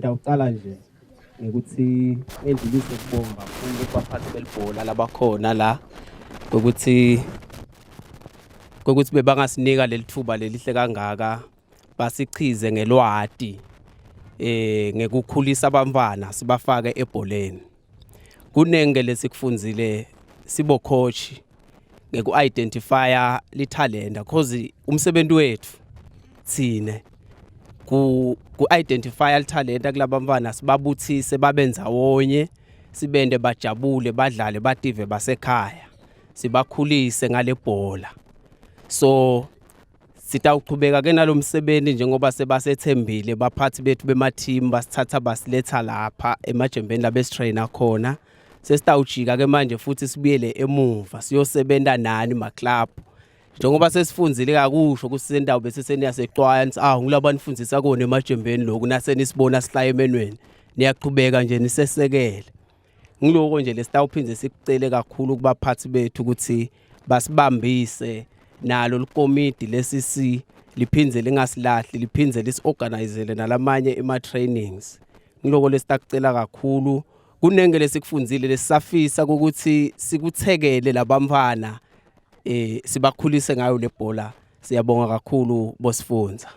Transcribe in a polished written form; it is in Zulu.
Ngidawucala nje ukuthi ngedlulise ukubonga kakhulu kubaphathi belibhola labakhona la ukuthi bebangasinika leli thuba lelihle kangaka basichize ngelwadi ngekukhulisa abamfana sibafake ebholeni. Kunenge lesikufunzile sibo coach ngeku-identifya lithalenta cause umsebenzi wethu thine ku-identifya lithalenta kulaba bafana sibabuthise babenza wonye sibende bajabule badlale bative basekhaya sibakhulise ngale bhola. So sitawuqhubeka ke nalomsebenzi njengoba sebasethembile baphathi bethu bema-team basithatha basiletha lapha emajembeni la besitrainer khona. Sesitawujika ke manje futhi sibuyele emuva siyosebenza nani ma-club njengoba sesifunzile kakusho kusendawo bese seniyaseXwaya nithi ngilaba nifundisa kona emajembeni lokhu nasenisibona sihlaya emenweni niyaqhubeka nje nisesekele. Ngiloko nje lesitawuphinde sikucele kakhulu kubaphathi bethu ukuthi basibambise nalo likomidi lesisi liphindze lingasilahli liphindze lisi-organizele nalamanye ema-trainings. Ngiloko lesitakucela kakhulu kunenge lesikufunzile lesisafisa ukuthi sikuthekele labamfana sibakhulise ngayo le bhola. Siyabonga kakhulu bosifunza.